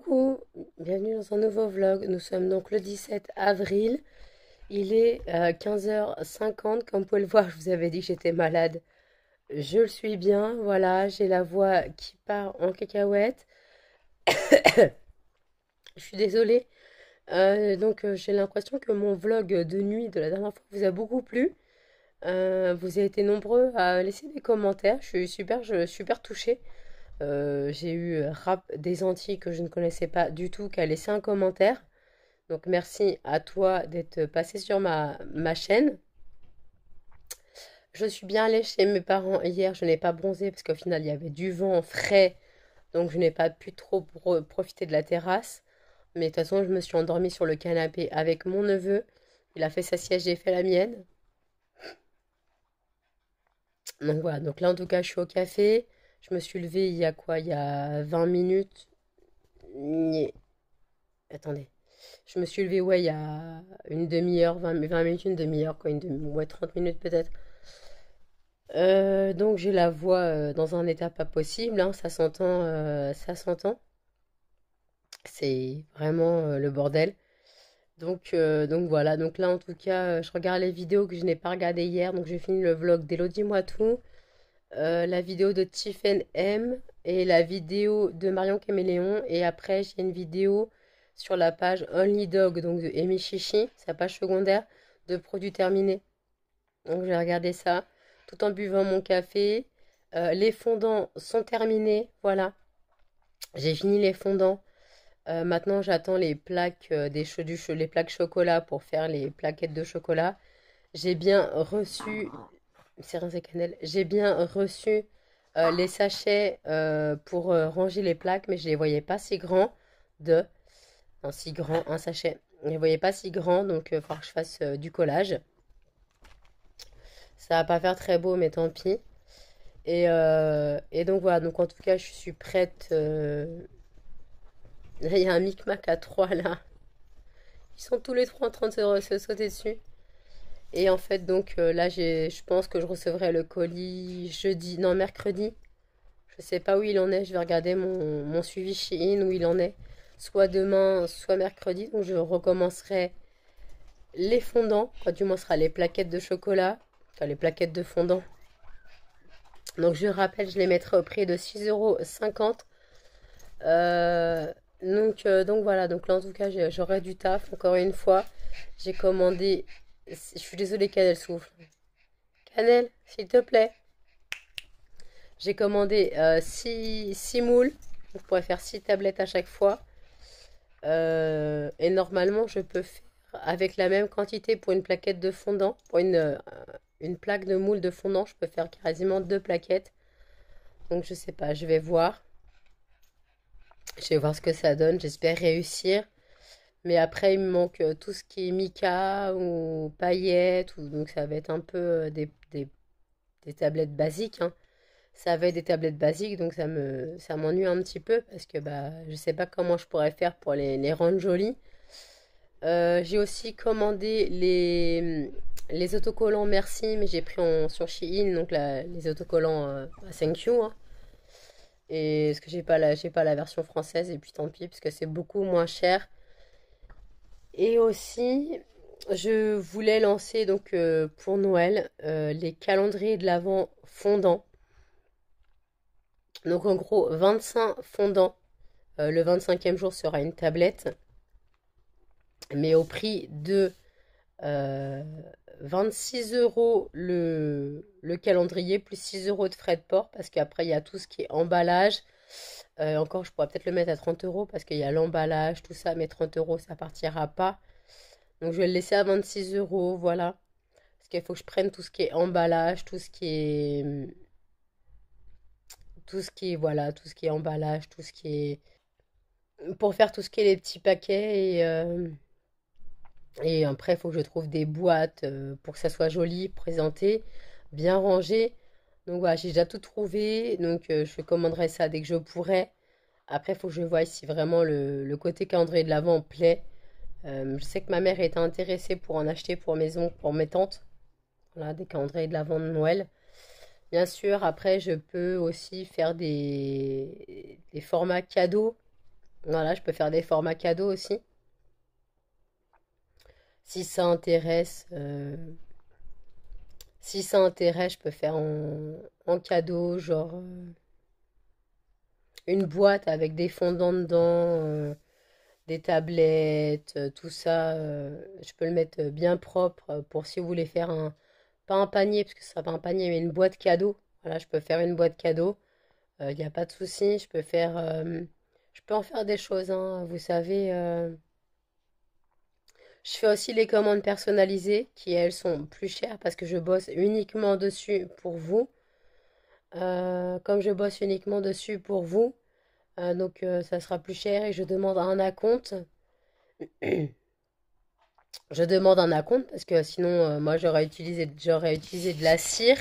Coucou, bienvenue dans un nouveau vlog. Nous sommes donc le 17 avril. Il est 15h50. Comme vous pouvez le voir, je vous avais dit que j'étais malade. Je le suis bien. Voilà, j'ai la voix qui part en cacahuète. Je suis désolée. J'ai l'impression que mon vlog de nuit de la dernière fois vous a beaucoup plu. Vous avez été nombreux à laisser des commentaires. Je suis super touchée. J'ai eu Rap des Antilles que je ne connaissais pas du tout qui a laissé un commentaire. Donc merci à toi d'être passé sur ma chaîne. Je suis bien allée chez mes parents hier, je n'ai pas bronzé parce qu'au final il y avait du vent frais, donc je n'ai pas pu trop profiter de la terrasse. Mais de toute façon je me suis endormie sur le canapé avec mon neveu. Il a fait sa sieste, j'ai fait la mienne. Donc voilà, donc là en tout cas je suis au café. Je me suis levée il y a quoi? Il y a 20 minutes. Attendez. Je me suis levée, ouais, il y a une demi-heure, 20 minutes, une demi-heure, quoi, ouais, 30 minutes peut-être. Donc j'ai la voix dans un état pas possible, hein, ça s'entend, ça s'entend. C'est vraiment le bordel. Donc voilà, donc là en tout cas, je regarde les vidéos que je n'ai pas regardées hier, donc j'ai fini le vlog d'Elodie Moitou, la vidéo de Tiffen M et la vidéo de Marion Caméléon, et après j'ai une vidéo sur la page Only Dog, donc de Amy Chichi, sa page secondaire de produits terminés. Donc je vais regarder ça tout en buvant mon café. Les fondants sont terminés, voilà. J'ai fini les fondants. Maintenant j'attends les plaques les plaques chocolat pour faire les plaquettes de chocolat. J'ai bien reçu, sérins et cannelle, j'ai bien reçu les sachets pour ranger les plaques, mais je les voyais pas si grands de, non, si grand, un sachet. Je les voyais pas si grands, donc il va falloir que je fasse du collage. Ça va pas faire très beau, mais tant pis. Et donc voilà, donc en tout cas, je suis prête. Là, il y a un micmac à trois là. Ils sont tous les trois en train de se sauter dessus. Et en fait, donc là, je pense que je recevrai le colis jeudi, non, mercredi. Je sais pas où il en est. Je vais regarder mon suivi Shein où il en est. Soit demain, soit mercredi. Donc je recommencerai les fondants. Quoi, du moins, ce sera les plaquettes de chocolat. Enfin, les plaquettes de fondant. Donc je rappelle, je les mettrai au prix de 6,50 €. Donc voilà, donc là en tout cas j'aurai du taf encore une fois. J'ai commandé, je suis désolée Cannelle souffle. Cannelle, s'il te plaît. J'ai commandé 6 moules, donc je pourrais faire 6 tablettes à chaque fois. Et normalement je peux faire avec la même quantité pour une plaquette de fondant, pour une plaque de moule de fondant, je peux faire quasiment 2 plaquettes. Donc je sais pas, je vais voir. Je vais voir ce que ça donne, j'espère réussir. Mais après, il me manque tout ce qui est mica ou paillettes, donc ça va être un peu des tablettes basiques, hein. Ça va être des tablettes basiques, donc ça m'ennuie un petit peu parce que bah, je sais pas comment je pourrais faire pour les rendre jolies. J'ai aussi commandé les autocollants Merci, mais j'ai pris sur Shein, donc les autocollants Thank you, hein. Et parce que j'ai pas la version française, et puis tant pis, parce que c'est beaucoup moins cher. Et aussi, je voulais lancer donc pour Noël les calendriers de l'Avent fondants. Donc en gros, 25 fondants. Le 25e jour sera une tablette, mais au prix de 26 € le calendrier, plus 6 € de frais de port, parce qu'après il y a tout ce qui est emballage. Encore, je pourrais peut-être le mettre à 30 € parce qu'il y a l'emballage, tout ça, mais 30 € ça partira pas. Donc je vais le laisser à 26 €, voilà. Parce qu'il faut que je prenne tout ce qui est emballage, voilà, tout ce qui est emballage, tout ce qui est, pour faire tout ce qui est les petits paquets, et après il faut que je trouve des boîtes pour que ça soit joli, présenté, bien rangé. Donc voilà, j'ai déjà tout trouvé, donc je commanderai ça dès que je pourrai. Après, il faut que je voie si vraiment le côté calendrier de l'Avent plaît. Je sais que ma mère était intéressée pour en acheter pour mes tantes. Voilà, des calendriers de l'Avent de Noël. Bien sûr, après, je peux aussi faire des formats cadeaux. Voilà, je peux faire des formats cadeaux aussi. Si ça intéresse, si ça intéresse, je peux faire en cadeau, genre une boîte avec des fondants dedans, des tablettes, tout ça. Je peux le mettre bien propre pour si vous voulez faire un, pas un panier, parce que ce sera pas un panier, mais une boîte cadeau. Voilà, je peux faire une boîte cadeau. Il n'y a pas de souci. Je peux en faire des choses, hein, vous savez. Je fais aussi les commandes personnalisées qui, elles, sont plus chères parce que je bosse uniquement dessus pour vous. Comme je bosse uniquement dessus pour vous, donc ça sera plus cher et je demande un acompte. Je demande un acompte parce que sinon, moi, j'aurais utilisé de la cire,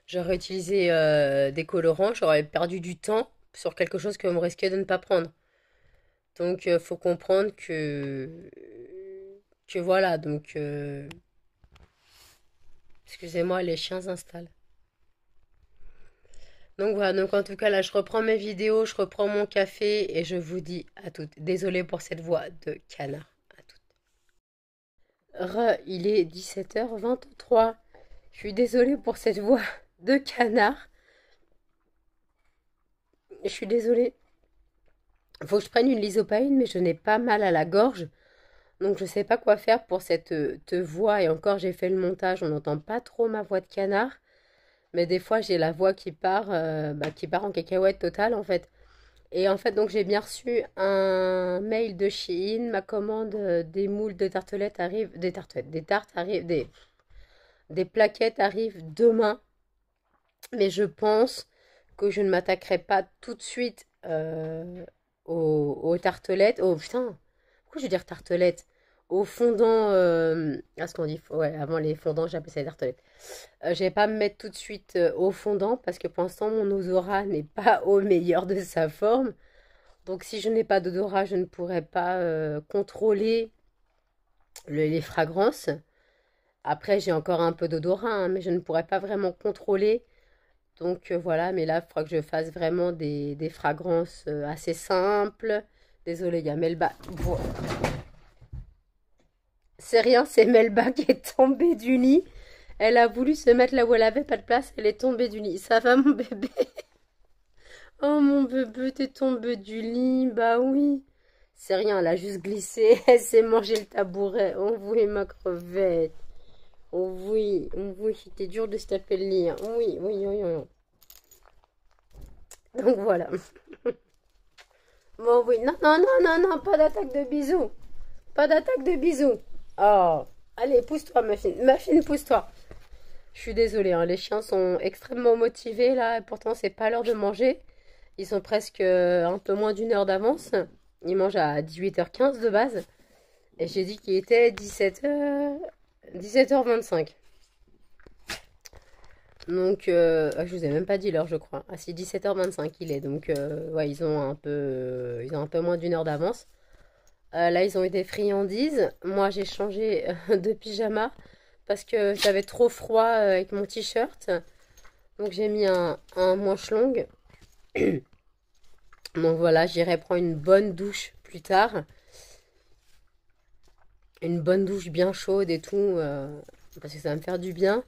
j'aurais utilisé des colorants, j'aurais perdu du temps sur quelque chose que vous me risquez de ne pas prendre. Donc, faut comprendre que voilà. Donc, excusez-moi, les chiens s'installent. Donc voilà, donc en tout cas là je reprends mes vidéos, je reprends mon café et je vous dis à toutes. Désolée pour cette voix de canard. À toutes. Il est 17h23. Je suis désolée pour cette voix de canard. Je suis désolée. Faut que je prenne une lysopaïne, mais je n'ai pas mal à la gorge. Donc je sais pas quoi faire pour cette voix. Et encore j'ai fait le montage, on n'entend pas trop ma voix de canard. Mais des fois j'ai la voix qui part en cacahuète totale en fait. Et en fait, donc j'ai bien reçu un mail de Shein. Ma commande des moules de tartelettes arrive, des tartelettes, des tartes arrivent, des plaquettes arrivent demain. Mais je pense que je ne m'attaquerai pas tout de suite aux tartelettes. Oh putain, pourquoi je veux dire tartelettes? Aux fondants, à ce qu'on dit, ouais, avant les fondants, j'appelais ça des tartelettes. Je vais pas me mettre tout de suite au fondant parce que pour l'instant, mon odorat n'est pas au meilleur de sa forme. Donc si je n'ai pas d'odorat, je ne pourrai pas contrôler les fragrances. Après, j'ai encore un peu d'odorat, hein, mais je ne pourrai pas vraiment contrôler. Donc voilà, mais là, il faudra que je fasse vraiment des fragrances assez simples. Désolée, il y a Melba. C'est rien, c'est Melba qui est tombée du lit. Elle a voulu se mettre là où elle avait pas de place, elle est tombée du lit. Ça va mon bébé? Oh mon bébé, t'es tombé du lit, bah oui. C'est rien, elle a juste glissé, elle s'est mangé le tabouret. Oh oui, ma crevette. Oh oui, c'était dur de se taper le lit, hein. Oui, oui, oui, oui. Donc voilà. Bon oui, non, non, non, non, non, pas d'attaque de bisous. Pas d'attaque de bisous. Oh, allez, pousse-toi, ma fille. Ma fille, pousse-toi. Je suis désolée, hein, les chiens sont extrêmement motivés là, et pourtant c'est pas l'heure de manger. Ils sont presque un peu moins d'une heure d'avance. Ils mangent à 18h15 de base. Et j'ai dit qu'il était 17h25. Donc, je vous ai même pas dit l'heure, je crois. Ah si, 17h25 il est. Donc, ouais, ils ont un peu moins d'une heure d'avance. Là, ils ont eu des friandises. Moi, j'ai changé de pyjama parce que j'avais trop froid avec mon t-shirt. Donc, j'ai mis un manche longue. Donc voilà, j'irai prendre une bonne douche plus tard. Une bonne douche bien chaude et tout, parce que ça va me faire du bien.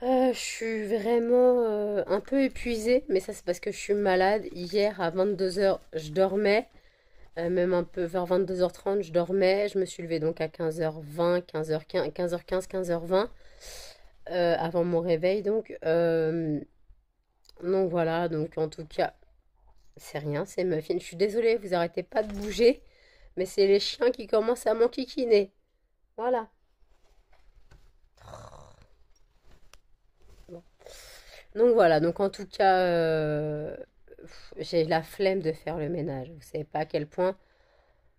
Je suis vraiment un peu épuisée, mais ça c'est parce que je suis malade. Hier à 22h, je dormais, même un peu vers 22h30, je dormais. Je me suis levée donc à 15h20, 15h15, 15h15, 15h20, avant mon réveil. Donc voilà, donc en tout cas, c'est rien, c'est Muffin. Je suis désolée, vous arrêtez pas de bouger, mais c'est les chiens qui commencent à m'enquiquiner. Voilà. Bon. Donc voilà, donc en tout cas, j'ai la flemme de faire le ménage. Vous savez pas à quel point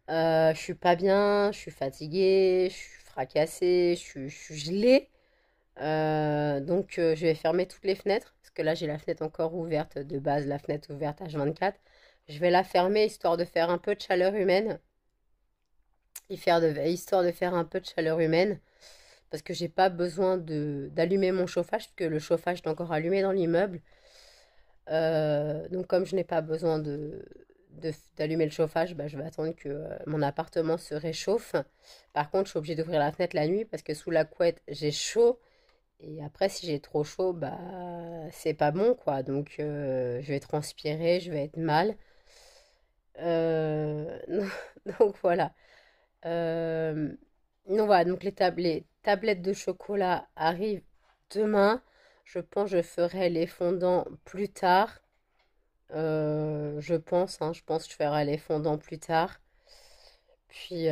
je suis pas bien, je suis fatiguée, je suis fracassée, je suis gelée. Donc je vais fermer toutes les fenêtres, parce que là j'ai la fenêtre encore ouverte de base, la fenêtre ouverte H24. Je vais la fermer histoire de faire un peu de chaleur humaine. Histoire de faire un peu de chaleur humaine. Parce que j'ai pas besoin d'allumer mon chauffage, parce que le chauffage est encore allumé dans l'immeuble. Donc comme je n'ai pas besoin d'allumer le chauffage, bah, je vais attendre que mon appartement se réchauffe. Par contre, je suis obligée d'ouvrir la fenêtre la nuit parce que sous la couette, j'ai chaud. Et après, si j'ai trop chaud, bah, c'est pas bon, quoi. Donc, je vais transpirer, je vais être mal. Euh, donc, voilà. Euh, donc, voilà. Donc, les tablettes de chocolat arrivent demain. Je pense que je ferai les fondants plus tard. Je pense, hein, je pense que je ferai les fondants plus tard. Puis,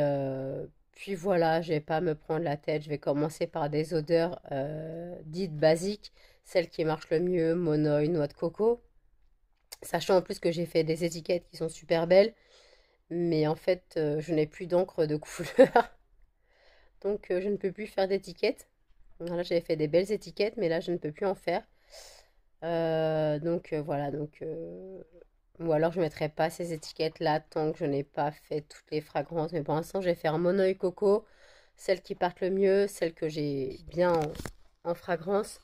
puis voilà, je vais pas me prendre la tête. Je vais commencer par des odeurs dites basiques, celles qui marchent le mieux, monoï, noix de coco. Sachant en plus que j'ai fait des étiquettes qui sont super belles, mais en fait, je n'ai plus d'encre de couleur, donc je ne peux plus faire d'étiquettes. Voilà, j'avais fait des belles étiquettes, mais là, je ne peux plus en faire. Donc voilà, ou alors je ne mettrai pas ces étiquettes-là tant que je n'ai pas fait toutes les fragrances. Mais pour l'instant, je vais faire Monoï Coco, celles qui partent le mieux, celles que j'ai bien en fragrance.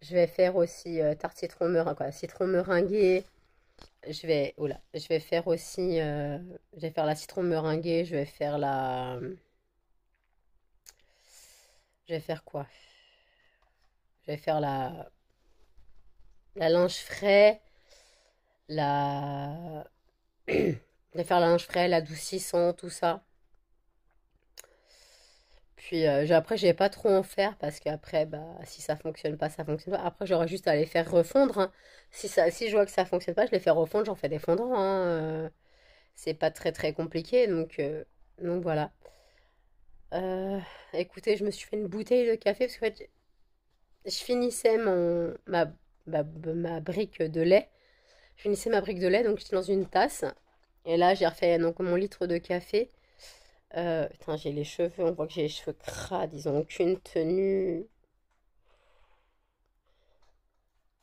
Je vais faire aussi tarte citron meringue, quoi, citron meringué. Je vais faire aussi, je vais faire la citron meringuée. Je vais faire quoi? Je vais faire la linge frais, la, je vais faire la linge frais, l'adoucissant, tout ça. Puis après, je vais pas trop en faire parce qu'après, bah, si ça fonctionne pas, ça fonctionne pas. Après, j'aurai juste à les faire refondre, hein. Si je vois que ça fonctionne pas, je les fais refondre, j'en fais des fondants, hein. C'est pas très très compliqué, donc voilà. Euh, Écoutez, je me suis fait une bouteille de café parce que en fait, je finissais ma brique de lait. Je finissais ma brique de lait, donc j'étais dans une tasse. Et là, j'ai refait donc, mon litre de café. Putain, j'ai les cheveux, on voit que j'ai les cheveux crades, ils ont aucune tenue.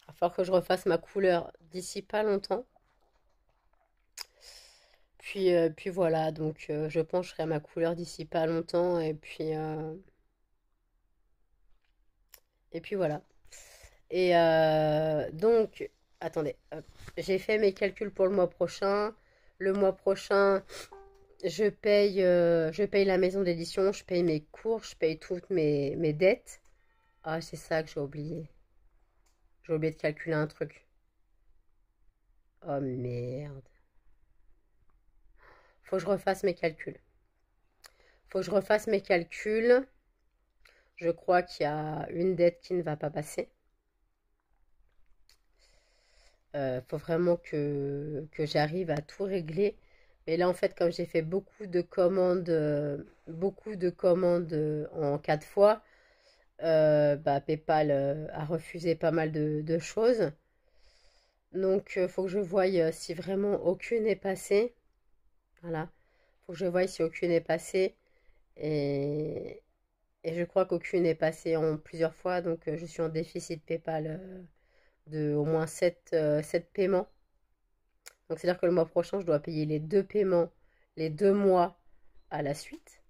Il va falloir que je refasse ma couleur d'ici pas longtemps. Puis voilà, donc je pencherai à ma couleur d'ici pas longtemps. Et puis voilà. Et donc, attendez, hop, j'ai fait mes calculs pour le mois prochain. Le mois prochain, je paye la maison d'édition, je paye mes cours, je paye toutes mes dettes. Ah, c'est ça que j'ai oublié. J'ai oublié de calculer un truc. Oh merde. Faut que je refasse mes calculs. Faut que je refasse mes calculs. Je crois qu'il y a une dette qui ne va pas passer. Faut vraiment que j'arrive à tout régler. Mais là, en fait, comme j'ai fait beaucoup de commandes en 4 fois, bah, PayPal a refusé pas mal de choses. Donc, faut que je voie si vraiment aucune est passée. Voilà. Faut que je voie si aucune est passée. Et, et je crois qu'aucune est passée en plusieurs fois. Donc, je suis en déficit PayPal de au moins 7 paiements. Donc, c'est-à-dire que le mois prochain, je dois payer les 2 paiements, les 2 mois à la suite.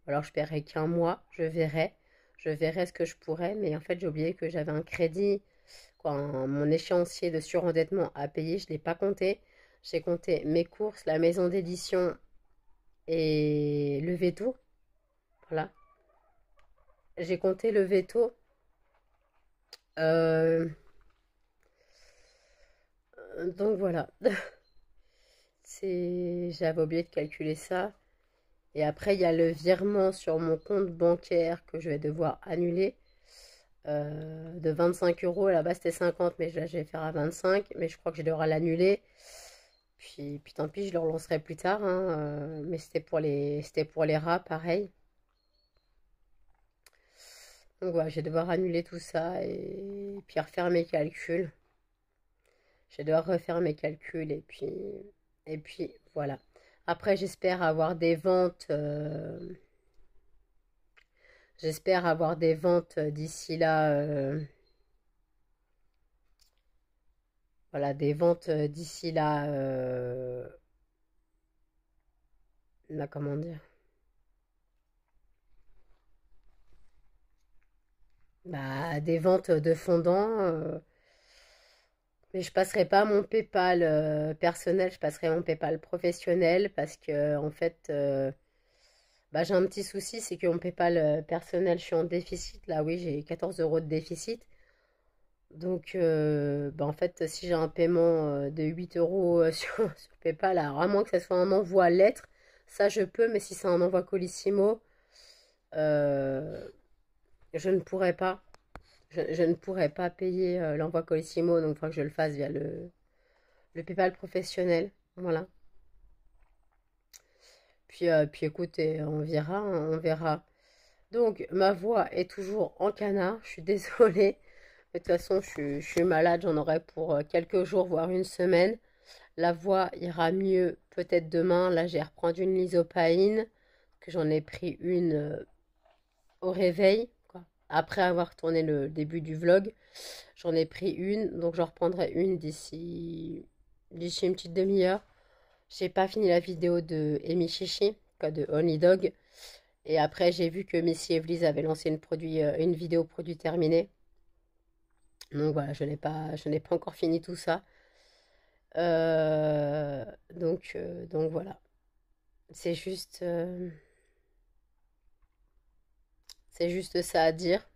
Alors, je paierai qu'un mois, je verrai. Je verrai ce que je pourrais. Mais en fait, j'ai oublié que j'avais un crédit, quoi, mon échéancier de surendettement à payer. Je ne l'ai pas compté. J'ai compté mes courses, la maison d'édition et le veto. Voilà. J'ai compté le veto. Euh, donc voilà. J'avais oublié de calculer ça. Et après, il y a le virement sur mon compte bancaire que je vais devoir annuler de 25 euros. À la base, c'était 50, mais là, je vais faire à 25. Mais je crois que je devrai l'annuler. Puis tant pis, je le relancerai plus tard, hein, mais c'était pour les rats, pareil. Donc voilà, je vais devoir annuler tout ça et puis refaire mes calculs. Je vais devoir refaire mes calculs et puis voilà. Après, j'espère avoir des ventes d'ici là. Voilà, des ventes d'ici là. Là, comment dire? Bah, des ventes de fondants. Mais je passerai pas mon PayPal personnel, je passerai mon PayPal professionnel parce que en fait, bah, j'ai un petit souci, c'est que mon PayPal personnel, je suis en déficit. Là, oui, j'ai 14 euros de déficit. Donc, bah, en fait, si j'ai un paiement de 8 euros sur PayPal, alors à moins que ce soit un envoi lettre, ça je peux, mais si c'est un envoi Colissimo, euh, je ne pourrais pas. Je ne pourrais pas payer l'envoi Colissimo, donc il faut que je le fasse via le PayPal professionnel. Voilà. Puis écoutez, on verra, hein, on verra. Donc, ma voix est toujours en canard, je suis désolée. Mais de toute façon, je suis malade, j'en aurai pour quelques jours, voire une semaine. La voix ira mieux peut-être demain. Là, j'ai reprendre une lysopaïne, que j'en ai pris une au réveil, quoi. Après avoir tourné le début du vlog, j'en ai pris une, donc j'en reprendrai une d'ici une petite demi-heure. J'ai pas fini la vidéo de Amy Chichi, quoi, de Only Dog. Et après, j'ai vu que Missy Evely's avait lancé une vidéo produit terminé. Donc voilà, je n'ai pas encore fini tout ça. Euh, donc voilà. C'est juste, euh, c'est juste ça à dire.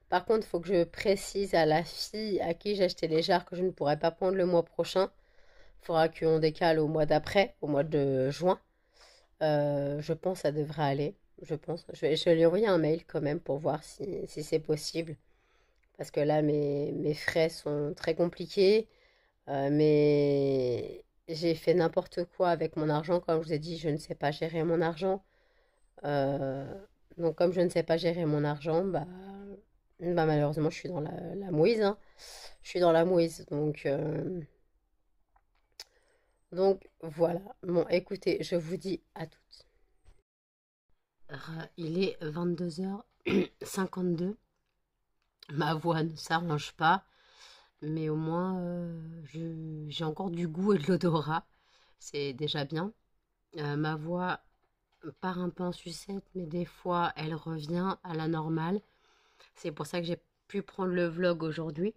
Par contre, il faut que je précise à la fille à qui j'ai acheté les jarres que je ne pourrai pas prendre le mois prochain. Il faudra qu'on décale au mois d'après, au mois de juin. Je pense que ça devrait aller. Je pense. Je vais lui envoyer un mail quand même pour voir si c'est possible. Parce que là, mes frais sont très compliqués. Mais j'ai fait n'importe quoi avec mon argent. Comme je vous ai dit, je ne sais pas gérer mon argent. Euh, donc, comme je ne sais pas gérer mon argent, bah malheureusement, je suis dans la mouise, hein. Je suis dans la mouise. Donc voilà. Bon, écoutez, je vous dis à toutes. Il est 22h52. Ma voix ne s'arrange pas. Mais au moins, j'ai encore du goût et de l'odorat. C'est déjà bien. Ma voix part un peu en sucette, mais des fois, elle revient à la normale. C'est pour ça que j'ai pu prendre le vlog aujourd'hui.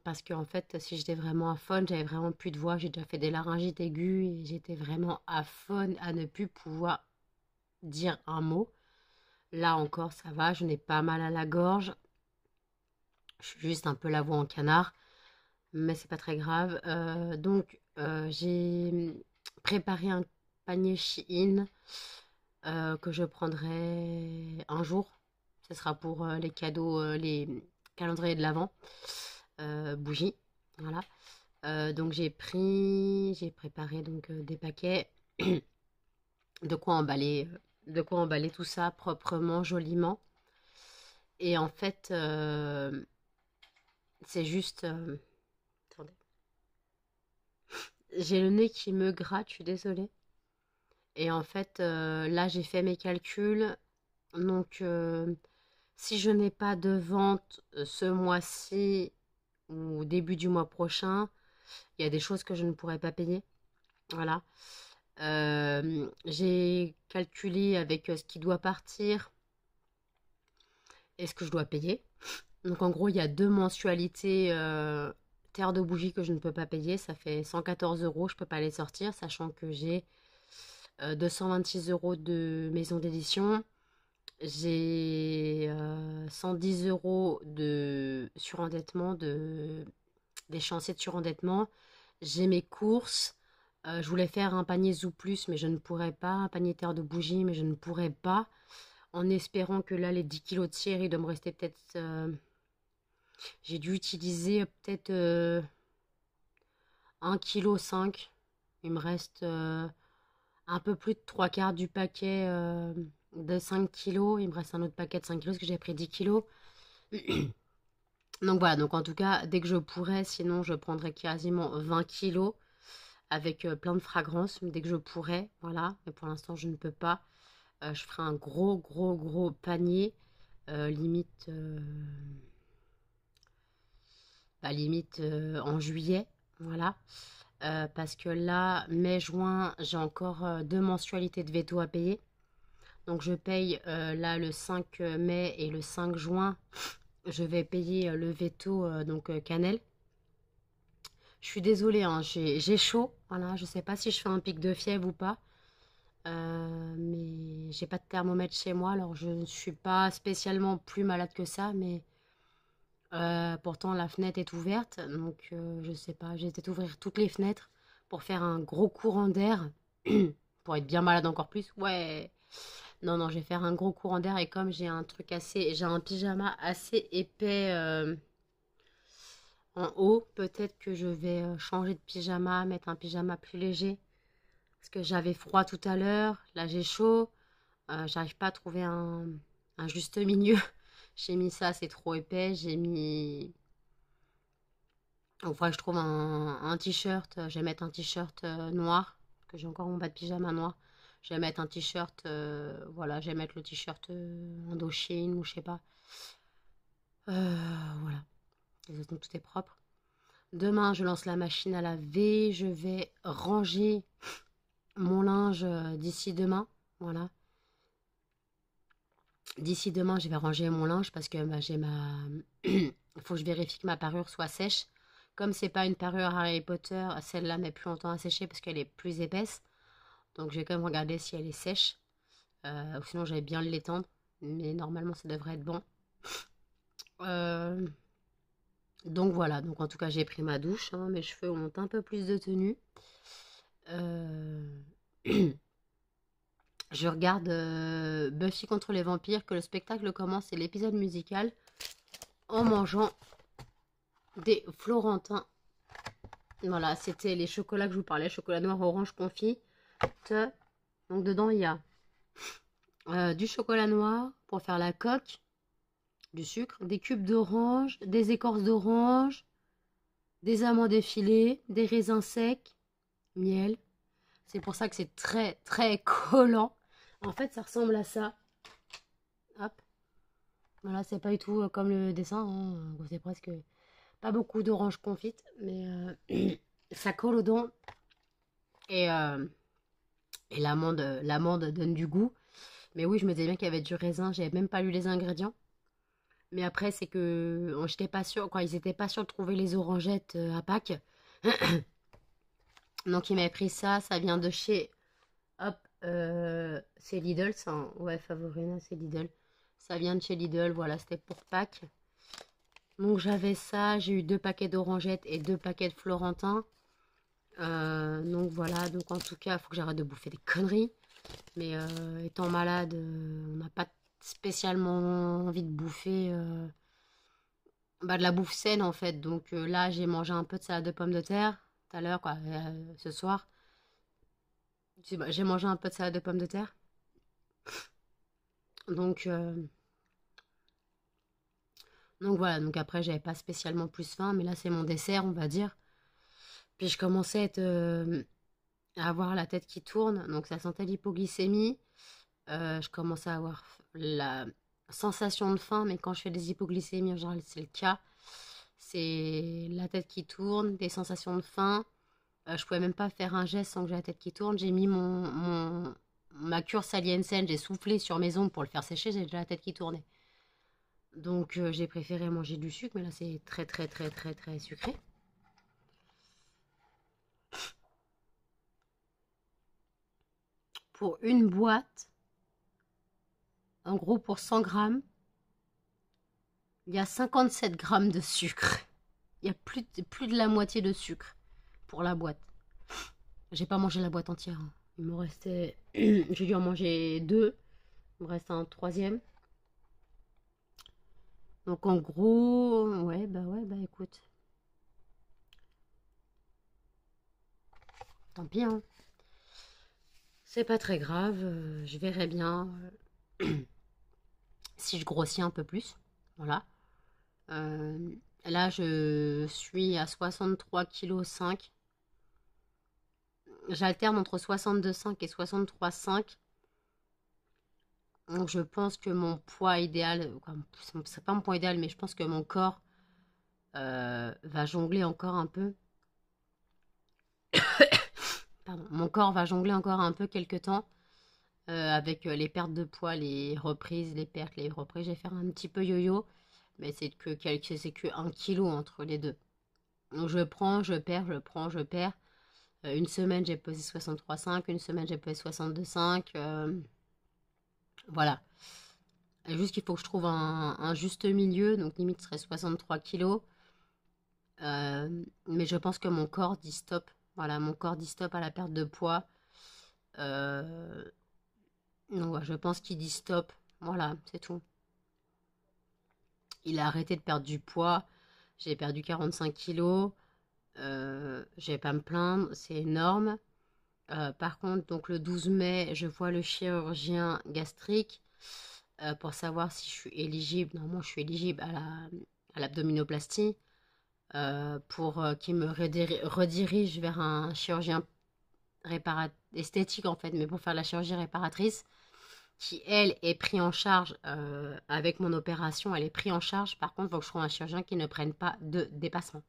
Parce qu'en fait, si j'étais vraiment à fond, j'avais vraiment plus de voix. J'ai déjà fait des laryngites aiguës et j'étais vraiment à fond à ne plus pouvoir dire un mot. Là encore, ça va. Je n'ai pas mal à la gorge. Je suis juste un peu la voix en canard. Mais c'est pas très grave. J'ai préparé un panier Shein que je prendrai un jour. Ce sera pour les cadeaux, les calendriers de l'Avent, bougies. Voilà. J'ai préparé donc des paquets, de quoi emballer, tout ça proprement, joliment. Et en fait, c'est juste. Attendez. J'ai le nez qui me gratte, je suis désolée. Et en fait, là, j'ai fait mes calculs. Donc, si je n'ai pas de vente ce mois-ci ou début du mois prochain, il y a des choses que je ne pourrais pas payer. Voilà. J'ai calculé avec ce qui doit partir et ce que je dois payer. Donc, en gros, il y a deux mensualités terre de bougie que je ne peux pas payer. Ça fait 114 euros. Je ne peux pas les sortir, sachant que j'ai 226 euros de maison d'édition. J'ai 110 euros de surendettement, d'échéancier de surendettement. J'ai mes courses. Je voulais faire un panier Zouplus, mais je ne pourrais pas. Un panier terre de bougie, mais je ne pourrais pas. En espérant que là, les 10 kilos de cire, il doit me rester peut-être... j'ai dû utiliser peut-être 1,5 kg. Il me reste un peu plus de 3 quarts du paquet de 5 kilos. Il me reste un autre paquet de 5 kilos parce que j'ai pris 10 kilos. Donc voilà, donc en tout cas, dès que je pourrais, sinon je prendrais quasiment 20 kilos avec plein de fragrances, dès que je pourrais, voilà. Mais pour l'instant, je ne peux pas. Je ferai un gros panier, limite, en juillet, voilà. Parce que là, mai-juin, j'ai encore 2 mensualités de veto à payer. Donc je paye là le 5 mai et le 5 juin. Je vais payer le veto donc cannelle. Je suis désolée, hein, j'ai chaud. Voilà, je sais pas si je fais un pic de fièvre ou pas. Mais j'ai pas de thermomètre chez moi, alors je ne suis pas spécialement plus malade que ça, mais pourtant la fenêtre est ouverte, donc je sais pas, j'ai peut-être ouvrir toutes les fenêtres pour faire un gros courant d'air, pour être bien malade encore plus. Ouais, non, non, je vais faire un gros courant d'air et comme j'ai un pyjama assez épais en haut, peut-être que je vais changer de pyjama, mettre un pyjama plus léger, parce que j'avais froid tout à l'heure, là j'ai chaud. J'arrive pas à trouver un juste milieu. J'ai mis ça, c'est trop épais. J'ai mis. Enfin, je trouve un t-shirt. Je vais mettre un t-shirt noir. Parce que j'ai encore mon bas de pyjama noir. Je vais mettre un t-shirt. Voilà, je vais mettre le t-shirt Indochine ou je sais pas. Voilà. Donc tout est propre. Demain, je lance la machine à laver. Je vais ranger mon linge d'ici demain. Voilà. D'ici demain, je vais ranger mon linge parce que bah, j'ai ma. Il faut que je vérifie que ma parure soit sèche. Comme c'est pas une parure Harry Potter, celle-là met plus longtemps à sécher parce qu'elle est plus épaisse. Donc je vais quand même regarder si elle est sèche. Ou sinon, j'allais bien l'étendre. Mais normalement, ça devrait être bon. Euh, donc voilà. Donc en tout cas, j'ai pris ma douche, hein. Mes cheveux ont un peu plus de tenue. Euh, Je regarde Buffy contre les vampires, que le spectacle commence, c'est l'épisode musical, en mangeant des Florentins. Voilà, c'était les chocolats que je vous parlais, chocolat noir orange confit. Donc dedans, il y a du chocolat noir pour faire la coque, du sucre, des cubes d'orange, des écorces d'orange, des amandes effilées, des raisins secs, miel. C'est pour ça que c'est très très collant. En fait, ça ressemble à ça. Hop. Voilà, c'est pas du tout comme le dessin, hein. C'est presque pas beaucoup d'orange confite, mais ça colle aux dents. Et, l'amande donne du goût. Mais oui, je me disais bien qu'il y avait du raisin, j'avais même pas lu les ingrédients. Mais après, c'est que j'étais pas sûre, quoi, ils étaient pas sûrs de trouver les orangettes à Pâques. Donc ils m'avaient pris ça, ça vient de chez. Hop, c'est Lidl, ça, hein. Ouais, Favorina, c'est Lidl. Ça vient de chez Lidl, voilà, c'était pour Pâques. Donc j'avais ça, j'ai eu 2 paquets d'orangettes et 2 paquets de Florentin. Donc voilà, donc en tout cas, il faut que j'arrête de bouffer des conneries. Mais étant malade, on n'a pas spécialement envie de bouffer bah, de la bouffe saine en fait. Donc là, j'ai mangé un peu de salade de pommes de terre tout à l'heure, quoi, ce soir. J'ai mangé un peu de salade de pommes de terre. Donc, donc voilà, donc après, j'avais pas spécialement plus faim, mais là, c'est mon dessert, on va dire. Puis je commençais à avoir la tête qui tourne, donc ça sentait l'hypoglycémie. Je commençais à avoir la sensation de faim, mais quand je fais des hypoglycémies, en général, c'est le cas. C'est la tête qui tourne, des sensations de faim. Je pouvais même pas faire un geste sans que j'ai la tête qui tourne. J'ai mis ma cure Saliensen, j'ai soufflé sur mes ongles pour le faire sécher, j'ai déjà la tête qui tournait. Donc j'ai préféré manger du sucre, mais là c'est très très très très très sucré. Pour une boîte, en gros pour 100 grammes, il y a 57 grammes de sucre. Il y a plus de la moitié de sucre pour la boîte. J'ai pas mangé la boîte entière, hein. Il me restait. J'ai dû en manger 2. Il me reste un troisième. Donc en gros, ouais, bah écoute. Tant pis, hein. C'est pas très grave. Je verrai bien si je grossis un peu plus. Voilà. Là, je suis à 63,5 kg. J'alterne entre 62,5 et 63,5. Donc je pense que mon poids idéal, c'est pas mon poids idéal, mais je pense que mon corps va jongler encore un peu. Pardon, mon corps va jongler encore un peu quelques temps avec les pertes de poids, les reprises, les pertes, les reprises. Je vais faire un petit peu yo-yo, mais c'est que 1 kilo entre les deux. Donc je prends, je perds, je prends, je perds. Une semaine, j'ai pesé 63,5. Une semaine, j'ai pesé 62,5. Voilà. Et juste qu'il faut que je trouve un juste milieu. Donc limite, ce serait 63 kilos. Mais je pense que mon corps dit stop. Voilà, mon corps dit stop à la perte de poids. Euh, donc ouais, je pense qu'il dit stop. Voilà, c'est tout. Il a arrêté de perdre du poids. J'ai perdu 45 kilos. Je vais pas me plaindre, c'est énorme. Par contre, donc le 12 mai, je vois le chirurgien gastrique pour savoir si je suis éligible. Normalement, je suis éligible à l'abdominoplastie pour qu'il me redirige vers un chirurgien esthétique en fait, mais pour faire la chirurgie réparatrice, qui elle est pris en charge avec mon opération, elle est prise en charge. Par contre, il faut que je trouve un chirurgien qui ne prenne pas de dépassement.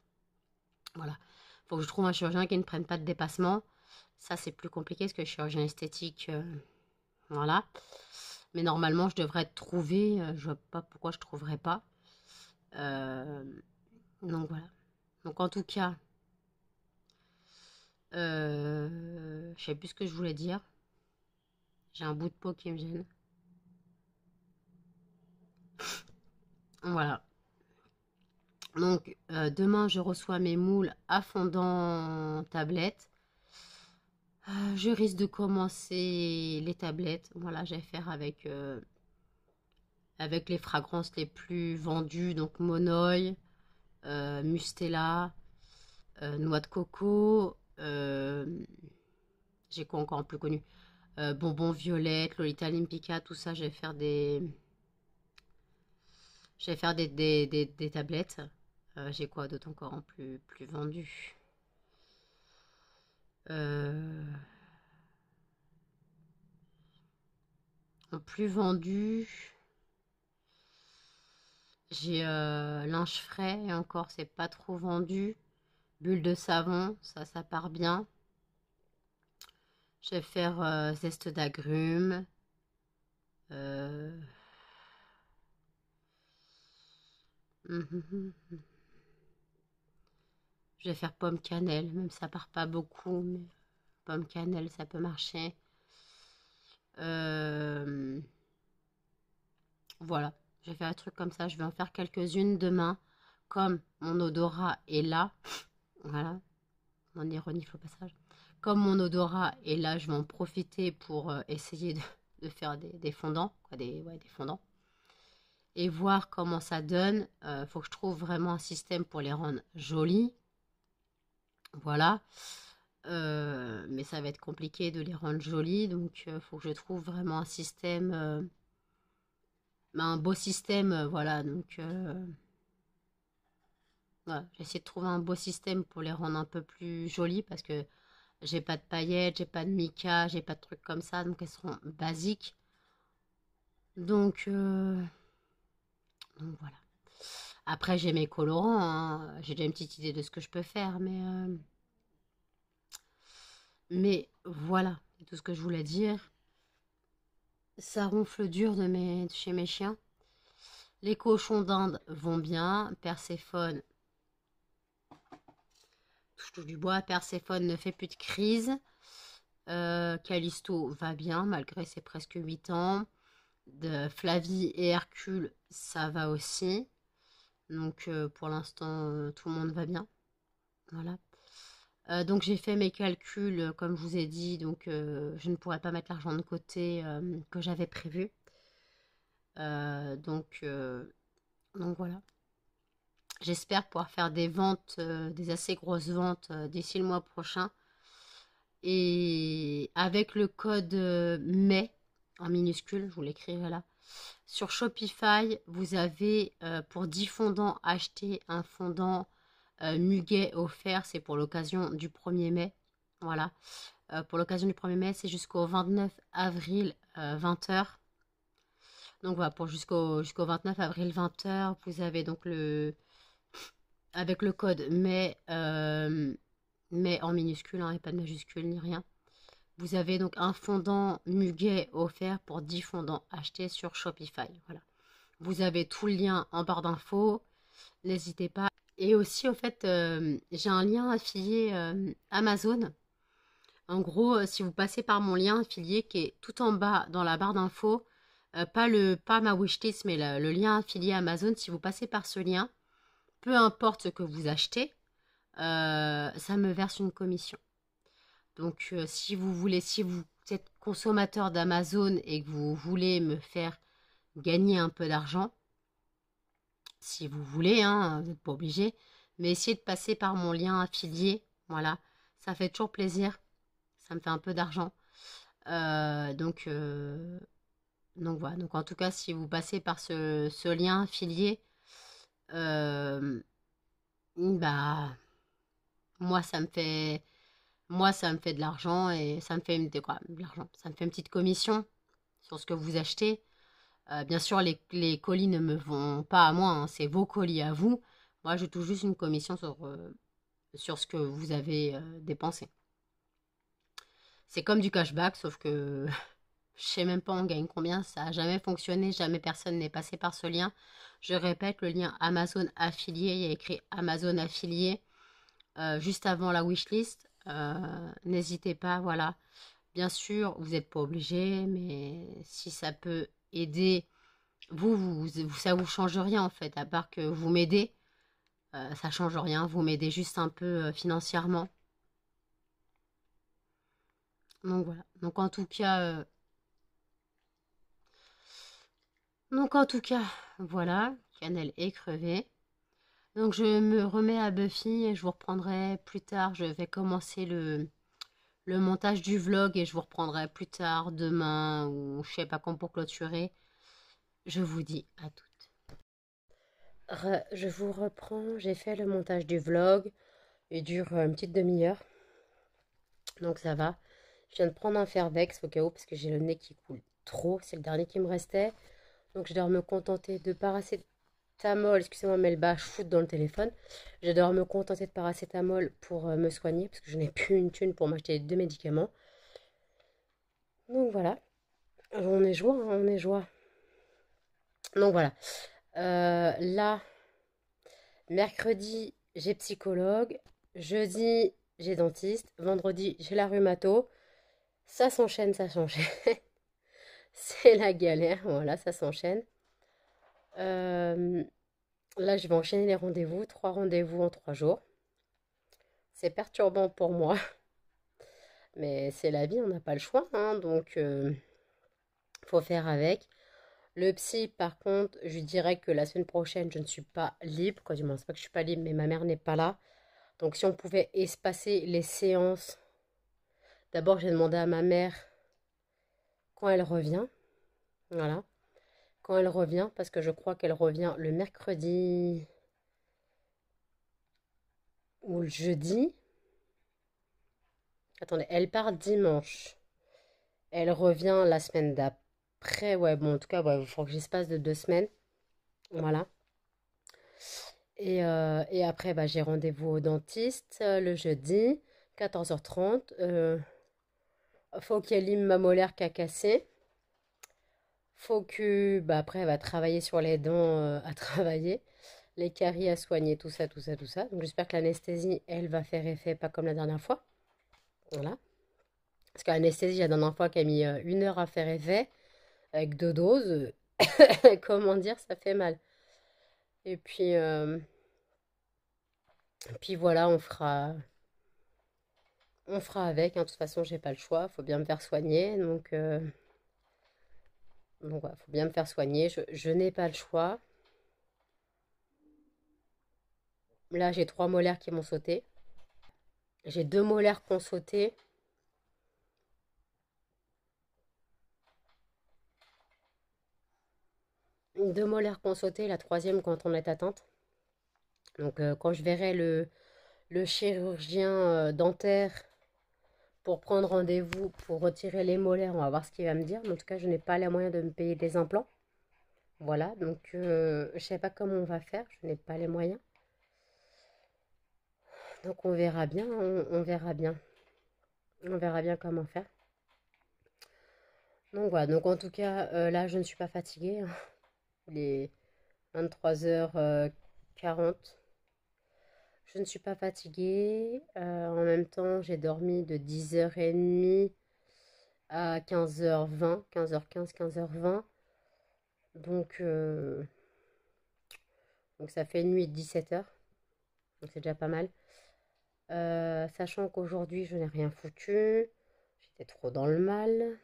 Voilà. Il faut que je trouve un chirurgien qui ne prenne pas de dépassement. Ça, c'est plus compliqué parce que le chirurgien esthétique, voilà. Mais normalement, je devrais trouver. Je vois pas pourquoi je trouverais pas. Euh, donc voilà. Donc en tout cas, je sais plus ce que je voulais dire. J'ai un bout de peau qui me gêne. Voilà. Donc demain, je reçois mes moules à fondant tablette. Je risque de commencer les tablettes. Voilà, je vais faire avec les fragrances les plus vendues. Donc Monoï, Mustela, noix de coco. J'ai quoi encore plus connu? Bonbon violette, Lolita Olympica, tout ça. Je vais faire des tablettes. J'ai quoi d'autre encore en plus vendu? En plus vendu, j'ai linge frais et encore c'est pas trop vendu. Bulle de savon, ça part bien. Je vais faire zeste d'agrumes. Euh, Je vais faire pomme cannelle, même ça part pas beaucoup, mais pomme cannelle ça peut marcher. Voilà, je vais faire un truc comme ça. Je vais en faire quelques-unes demain, comme mon odorat est là. Voilà, mon nez renifle au passage. Comme mon odorat est là, je vais en profiter pour essayer de faire des fondants, quoi, des fondants, et voir comment ça donne. Faut que je trouve vraiment un système pour les rendre jolis. Voilà. Mais ça va être compliqué de les rendre jolis, donc faut que je trouve vraiment un système, un beau système, voilà. Donc voilà, j'essaie de trouver un beau système pour les rendre un peu plus jolis parce que j'ai pas de paillettes, j'ai pas de mica, j'ai pas de trucs comme ça, donc elles seront basiques. Donc voilà. Après, j'ai mes colorants, hein. J'ai déjà une petite idée de ce que je peux faire, mais voilà, c'est tout ce que je voulais dire. Ça ronfle dur chez mes chiens. Les cochons d'Inde vont bien. Perséphone, touche du bois. Perséphone ne fait plus de crise. Callisto va bien malgré ses presque 8 ans. Flavie et Hercule, ça va aussi. Donc pour l'instant, tout le monde va bien. Voilà. Donc j'ai fait mes calculs, comme je vous ai dit. Donc je ne pourrais pas mettre l'argent de côté que j'avais prévu. Donc voilà. J'espère pouvoir faire des ventes, des assez grosses ventes d'ici le mois prochain. Et avec le code mai en minuscule, je vous l'écrirai là. Sur Shopify, vous avez pour 10 fondants acheté un fondant muguet offert. C'est pour l'occasion du 1er mai. Voilà. Pour l'occasion du 1er mai, c'est jusqu'au 29 avril 20h. Donc voilà, pour jusqu'au 29 avril 20h, vous avez donc avec le code mais en minuscule, hein, et pas de majuscule ni rien. Vous avez donc un fondant muguet offert pour 10 fondants achetés sur Shopify. Voilà. Vous avez tout le lien en barre d'infos. N'hésitez pas. Et aussi, au fait, j'ai un lien affilié Amazon. En gros, si vous passez par mon lien affilié qui est tout en bas dans la barre d'infos, pas ma wishlist, mais le lien affilié Amazon, si vous passez par ce lien, peu importe ce que vous achetez, ça me verse une commission. Donc, si vous êtes consommateur d'Amazon et que vous voulez me faire gagner un peu d'argent, si vous voulez, hein, vous n'êtes pas obligé, mais essayez de passer par mon lien affilié. Voilà, ça fait toujours plaisir. Ça me fait un peu d'argent. Euh, donc, euh, donc voilà. Donc en tout cas, si vous passez par ce lien affilié, euh, bah moi ça me fait de l'argent et ça me fait quoi, de l'argent. Ça me fait une petite commission sur ce que vous achetez. Bien sûr, les colis ne me vont pas à moi, hein, c'est vos colis à vous. Moi, je touche juste une commission sur ce que vous avez dépensé. C'est comme du cashback, sauf que je sais même pas on gagne combien, ça a jamais fonctionné, jamais personne n'est passé par ce lien. Je répète, le lien Amazon affilié, il y a écrit Amazon affilié juste avant la wishlist. N'hésitez pas, voilà. Bien sûr, vous n'êtes pas obligé, mais si ça peut aider, ça vous change rien en fait, à part que vous m'aidez, ça change rien, vous m'aidez juste un peu financièrement. Donc voilà. Donc en tout cas, voilà, Cannelle est crevé. Donc je me remets à Buffy et je vous reprendrai plus tard. Je vais commencer le montage du vlog et je vous reprendrai plus tard, demain ou je sais pas quand pour clôturer. Je vous dis à toutes. Je vous reprends, j'ai fait le montage du vlog. Il dure une petite demi-heure. Donc ça va. Je viens de prendre un Fervex au cas où parce que j'ai le nez qui coule trop. C'est le dernier qui me restait. Donc je dois me contenter de paracétamol. Excusez-moi, mais le bas shoot dans le téléphone. Je dois me contenter de paracétamol pour me soigner parce que je n'ai plus une thune pour m'acheter deux médicaments. Donc voilà. On est joie, hein, on est joie. Donc voilà. Là, mercredi, j'ai psychologue. Jeudi, j'ai dentiste. Vendredi, j'ai la rhumato. Ça s'enchaîne, ça s'enchaîne. C'est la galère, voilà, ça s'enchaîne. Euh, Là, je vais enchaîner les rendez-vous. 3 rendez-vous en 3 jours. C'est perturbant pour moi, mais c'est la vie, on n'a pas le choix, hein, donc faut faire avec. Le psy, par contre, je lui dirais que la semaine prochaine, je ne suis pas libre. Quoi, du moins, c'est pas que je suis pas libre, mais ma mère n'est pas là. Donc, si on pouvait espacer les séances, d'abord, j'ai demandé à ma mère quand elle revient. Voilà. Quand elle revient, parce que je crois qu'elle revient le mercredi ou le jeudi. Attendez, elle part dimanche. Elle revient la semaine d'après. Ouais, bon, en tout cas, ouais, il faut que j'espace de 2 semaines. Voilà. Et après, bah, j'ai rendez-vous au dentiste le jeudi, 14h30. Faut qu'elle lime ma molaire qui a cassé. Faut que, bah, après, elle va travailler sur les dents à travailler. Les caries à soigner, tout ça, tout ça, tout ça. Donc j'espère que l'anesthésie, elle va faire effet, pas comme la dernière fois. Voilà. Parce que l'anesthésie, la dernière fois, qui a mis 1 heure à faire effet, avec 2 doses, comment dire, ça fait mal. Et puis voilà, on fera avec, hein. De toute façon, j'ai pas le choix. Faut bien me faire soigner. Donc voilà, faut bien me faire soigner. Je n'ai pas le choix. Là, j'ai 3 molaires qui m'ont sauté. J'ai 2 molaires qui ont sauté. 2 molaires qui ont sauté, la troisième quand on est atteinte. Donc quand je verrai le chirurgien dentaire pour prendre rendez-vous pour retirer les molaires, on va voir ce qu'il va me dire. Mais en tout cas, je n'ai pas les moyens de me payer des implants. Voilà, donc je ne sais pas comment on va faire, je n'ai pas les moyens. Donc on verra bien, on verra bien. On verra bien comment faire. Donc voilà, donc en tout cas, là je ne suis pas fatiguée, hein. Il est 23h40. Je ne suis pas fatiguée. En même temps, j'ai dormi de 10h30 à 15h20, 15h15, 15h20. Donc, euh, donc ça fait une nuit de 17 heures. Donc c'est déjà pas mal. Sachant qu'aujourd'hui, je n'ai rien foutu. J'étais trop dans le mal.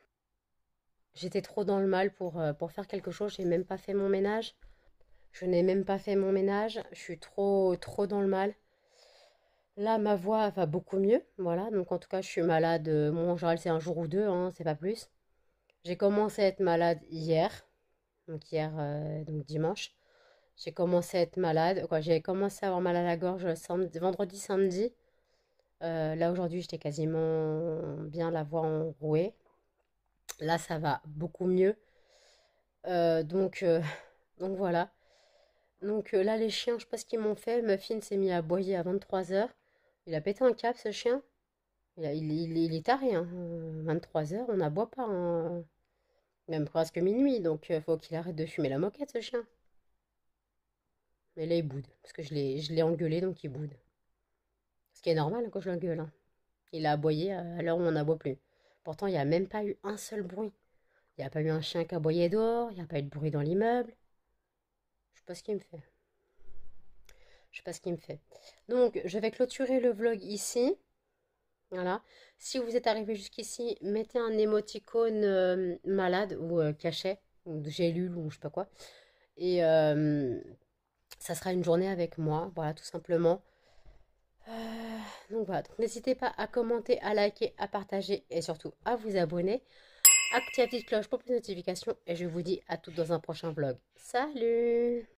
J'étais trop dans le mal pour faire quelque chose. J'ai même pas fait mon ménage. Je n'ai même pas fait mon ménage. Je suis trop dans le mal. Là, ma voix va beaucoup mieux. Voilà. Donc, en tout cas, je suis malade. Bon, en général, c'est un jour ou deux, hein, c'est pas plus. J'ai commencé à être malade hier. Donc, hier, donc dimanche. J'ai commencé à être malade. Quoi, j'ai commencé à avoir mal à la gorge vendredi, samedi. Là, aujourd'hui, j'étais quasiment bien la voix enrouée. Là, ça va beaucoup mieux. Euh, donc, euh, donc voilà. Là, les chiens, je sais pas ce qu'ils m'ont fait. Muffin s'est mis à aboyer à 23h. Il a pété un câble, ce chien. Il est taré, hein. 23h, on n'aboie pas, hein. Même presque minuit, donc faut qu'il arrête de fumer la moquette, ce chien. Mais là, il boude, parce que je l'ai engueulé, donc il boude. Ce qui est normal hein, quand je l'engueule, hein. Il a aboyé à l'heure où on n'aboie plus. Pourtant, il n'y a même pas eu un seul bruit. Il n'y a pas eu un chien qui aboyait dehors, il n'y a pas eu de bruit dans l'immeuble. Je sais pas ce qu'il me fait. Je sais pas ce qu'il me fait. Donc, je vais clôturer le vlog ici. Voilà. Si vous êtes arrivé jusqu'ici, mettez un émoticône malade ou cachet, ou de gélule, ou je sais pas quoi. Et ça sera une journée avec moi. Voilà, tout simplement. Donc voilà. Donc, n'hésitez pas à commenter, à liker, à partager et surtout à vous abonner. Activez la petite cloche pour plus de notifications. Et je vous dis à toutes dans un prochain vlog. Salut!